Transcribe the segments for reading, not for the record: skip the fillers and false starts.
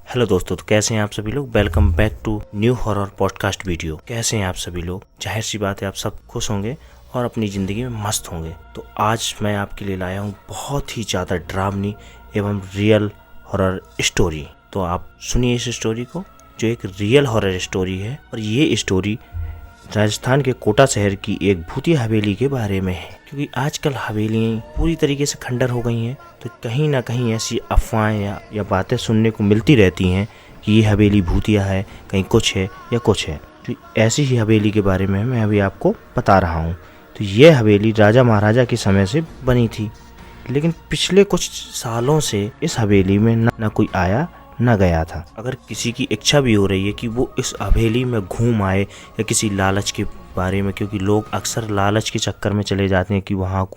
Hello दोस्तों, तो कैसे हैं आप सभी लोग। Welcome back to new horror podcast video. कैसे हैं आप सभी लोग। जाहिर सी बात है आप सब खुश होंगे और अपनी ज़िंदगी में मस्त होंगे। तो आज मैं आपके लिए लाया हूँ बहुत ही ज़्यादा डरावनी एवं रियल हॉरर स्टोरी। तो आप सुनिए इस स्टोरी को, जो एक रियल हॉरर स्टोरी है। और ये स्टोरी राजस्थान के कोटा शहर की एक भूतिया हवेली के बारे में है। क्योंकि आजकल हवेलियाँ पूरी तरीके से खंडर हो गई हैं, तो कहीं ना कहीं ऐसी अफवाहें या बातें सुनने को मिलती रहती हैं कि ये हवेली भूतिया है, कहीं कुछ है या कुछ है। तो ऐसी ही हवेली के बारे में मैं अभी आपको बता रहा हूँ। तो ये हवेली राजा महाराजा के समय से बनी थी, लेकिन पिछले कुछ सालों से इस हवेली में न कोई आया न गया था। अगर किसी की इच्छा भी हो रही है कि वो इस हवेली में घूम आए या किसी लालच के बारे में, क्योंकि लोग अक्सर लालच के चक्कर में चले जाते हैं कि वहाँ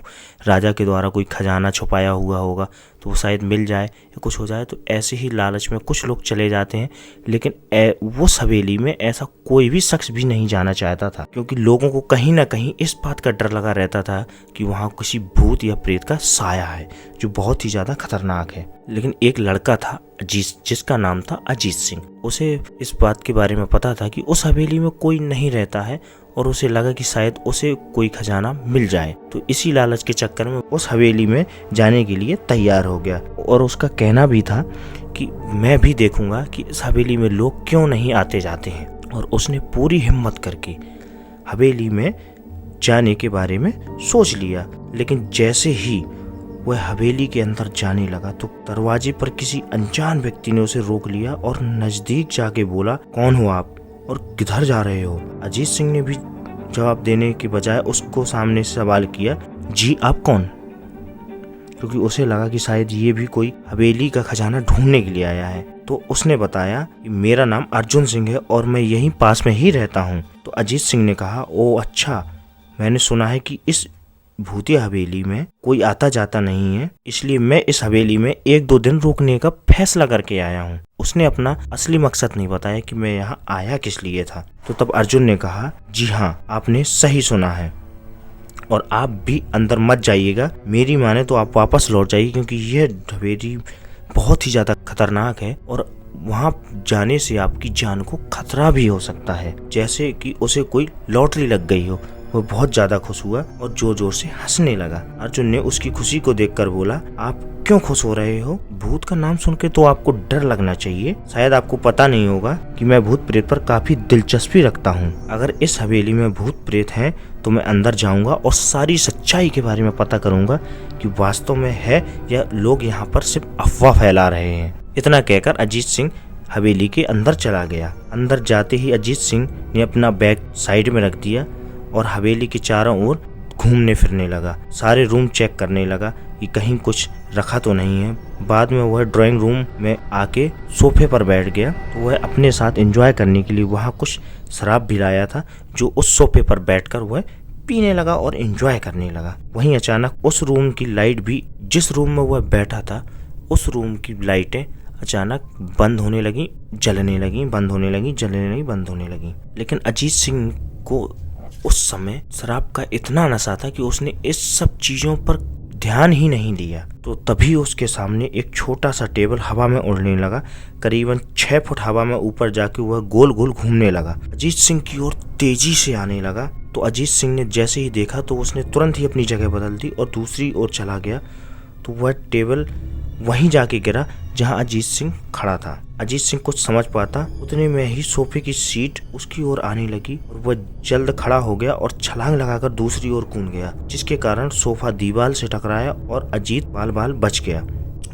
राजा के द्वारा कोई खजाना छुपाया हुआ होगा तो वो शायद मिल जाए या कुछ हो जाए, तो ऐसे ही लालच में कुछ लोग चले जाते हैं। लेकिन वो हवेली में ऐसा कोई भी शख्स भी नहीं जाना चाहता था, क्योंकि लोगों को कहीं ना कहीं इस बात का डर लगा रहता था कि वहाँ किसी भूत या प्रेत का साया है जो बहुत ही ज़्यादा खतरनाक है। लेकिन एक लड़का था जिसका नाम था अजीत सिंह। उसे इस बात के बारे में पता था कि उस हवेली में कोई नहीं रहता है, और उसे लगा कि शायद उसे कोई खजाना मिल जाए। तो इसी लालच के चक्कर में उस हवेली में जाने के लिए तैयार हो गया। और उसका कहना भी था कि मैं भी देखूंगा कि इस हवेली में लोग क्यों नहीं आते जाते हैं। और उसने पूरी हिम्मत करके हवेली में जाने के बारे में सोच लिया। लेकिन जैसे ही वह हवेली के अंदर जाने लगा तो दरवाजे पर किसी अनजान व्यक्ति ने उसे रोक लिया और नजदीक जाके बोला, कौन हो आप और किधर जा रहे हो। अजीत सिंह ने भी जवाब देने के बजाय उसको सामने से सवाल किया, जी आप कौन। क्योंकि उसे लगा कि शायद ये भी कोई हवेली का खजाना ढूंढने के लिए आया है। तो उसने बताया कि मेरा नाम अर्जुन सिंह है और मैं यहीं पास में ही रहता हूँ। तो अजीत सिंह ने कहा, ओ अच्छा, मैंने सुना है कि इस भूतिया हवेली में कोई आता जाता नहीं है, इसलिए मैं इस हवेली में 1-2 दिन रुकने का फैसला करके आया हूँ। उसने अपना असली मकसद नहीं बताया कि मैं यहाँ आया किस लिए था। तो तब अर्जुन ने कहा, जी हाँ, आपने सही सुना है और आप भी अंदर मत जाइएगा। मेरी माने तो आप वापस लौट जाइए, क्योंकि यह हवेली बहुत ही ज्यादा खतरनाक है और वहाँ जाने से आपकी जान को खतरा भी हो सकता है। जैसे कि उसे कोई लॉटरी लग गई हो। वो बहुत ज्यादा खुश हुआ और जोर जोर से हंसने लगा। अर्जुन ने उसकी खुशी को देखकर बोला, आप क्यों खुश हो रहे हो। भूत का नाम सुन के तो आपको डर लगना चाहिए। शायद आपको पता नहीं होगा कि मैं भूत प्रेत पर काफी दिलचस्पी रखता हूँ। अगर इस हवेली में भूत प्रेत हैं तो मैं अंदर जाऊंगा और सारी सच्चाई के बारे में पता करूंगा कि वास्तव में है या लोग यहाँ पर सिर्फ अफवाह फैला रहे हैं। इतना कहकर अजीत सिंह हवेली के अंदर चला गया। अंदर जाते ही अजीत सिंह ने अपना बैग साइड में रख दिया और हवेली के चारों ओर घूमने फिरने लगा। सारे रूम चेक करने लगा कि कहीं कुछ रखा तो नहीं है। बाद में वह ड्राइंग रूम में आके सोफे पर बैठ गया। तो वह अपने साथ एंजॉय करने के लिए वहाँ कुछ शराब भी लाया था, जो उस सोफे पर बैठकर वह पीने लगा और एंजॉय करने लगा। वहीं अचानक उस रूम की लाइट भी, जिस रूम में वह बैठा था, उस रूम की लाइटें अचानक बंद होने लगी, जलने लगी, बंद होने लगी, जलने लगी, बंद होने लगी। लेकिन अजीत सिंह को उस समय शराब का इतना नशा था कि उसने इस सब चीजों पर ध्यान ही नहीं दिया। तो तभी उसके सामने एक छोटा सा टेबल हवा में उड़ने लगा। करीबन 6 फुट हवा में ऊपर जाके वह गोल गोल घूमने लगा। अजीत सिंह की ओर तेजी से आने लगा। तो अजीत सिंह ने जैसे ही देखा तो उसने तुरंत ही अपनी जगह बदल दी और दूसरी ओर चला गया। तो वह टेबल वहीं जाके गिरा जहां अजीत सिंह खड़ा था। अजीत सिंह कुछ समझ पाता उतने में ही सोफे की सीट उसकी ओर आने लगी और वह जल्द खड़ा हो गया और छलांग लगाकर दूसरी ओर कूद गया, जिसके कारण सोफा दीवार से टकराया और अजीत बाल बाल बच गया।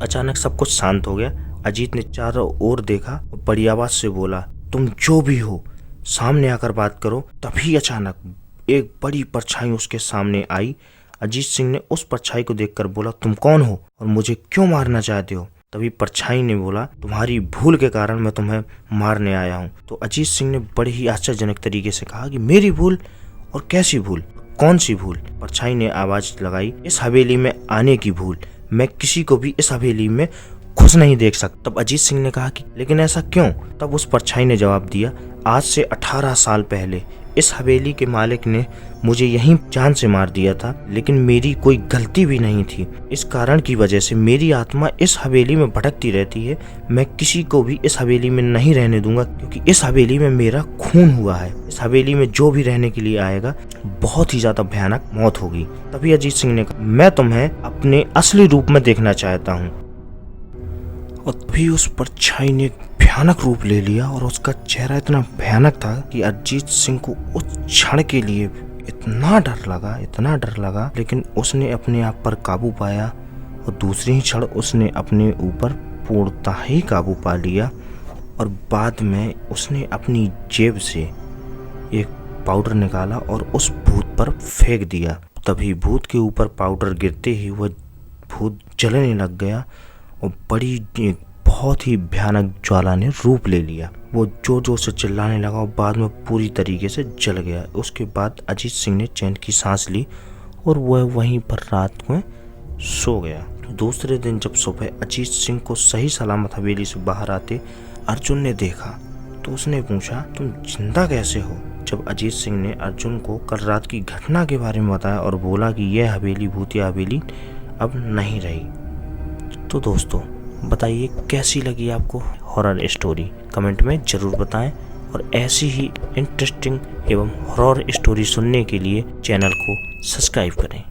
अचानक सब कुछ शांत हो गया। अजीत ने चारों ओर देखा और बड़ी आवाज से बोला, तुम जो भी हो सामने आकर बात करो। तभी अचानक एक बड़ी परछाई उसके सामने आई। अजीत सिंह ने उस परछाई को देखकर बोला, तुम कौन हो और मुझे क्यों मारना चाहते हो। तभी परछाई ने बोला, तुम्हारी भूल के कारण मैं तुम्हें मारने आया हूँ। तो अजीत सिंह ने बड़े ही आश्चर्यजनक तरीके से कहा कि मेरी भूल, और कैसी भूल, कौन सी भूल। परछाई ने आवाज लगाई, इस हवेली में आने की भूल। मैं किसी को भी इस हवेली में खुश नहीं देख सकता। तब अजीत सिंह ने कहा कि लेकिन ऐसा क्यों। तब उस परछाई ने जवाब दिया, आज से 18 साल पहले इस हवेली के मालिक ने मुझे यहीं जान से मार दिया था, लेकिन मेरी कोई गलती भी नहीं थी। इस कारण की वजह से मेरी आत्मा इस हवेली में भटकती रहती है। मैं किसी को भी इस हवेली में नहीं रहने दूंगा, क्योंकि इस हवेली में मेरा खून हुआ है। इस हवेली में जो भी रहने के लिए आएगा बहुत ही ज्यादा भयानक मौत होगी। तभी अजीत सिंह ने कहा, मैं तुम्हें अपने असली रूप में देखना चाहता हूँ। और तभी उस परछाई ने भयानक रूप ले लिया और उसका चेहरा इतना भयानक था कि अरिजीत सिंह को उस क्षण के लिए इतना डर लगा, लेकिन उसने अपने आप पर काबू पाया और दूसरे ही क्षण उसने अपने ऊपर पूर्णतः ही काबू पा लिया। और बाद में उसने अपनी जेब से एक पाउडर निकाला और उस भूत पर फेंक दिया। तभी भूत के ऊपर पाउडर गिरते ही वह भूत जलने लग गया और बहुत ही भयानक ज्वाला ने रूप ले लिया। वो जोर जोर से चिल्लाने लगा और बाद में पूरी तरीके से जल गया। उसके बाद अजीत सिंह ने चैन की सांस ली और वह वहीं पर रात में सो गया। दूसरे दिन जब सुबह अजीत सिंह को सही सलामत हवेली से बाहर आते अर्जुन ने देखा तो उसने पूछा, तुम जिंदा कैसे हो? जब अजीत सिंह ने अर्जुन को कल रात की घटना के बारे में बताया और बोला कि यह हवेली भूतिया हवेली अब नहीं रही। तो दोस्तों बताइए कैसी लगी आपको हॉरर स्टोरी, कमेंट में ज़रूर बताएं। और ऐसी ही इंटरेस्टिंग एवं हॉरर स्टोरी सुनने के लिए चैनल को सब्सक्राइब करें।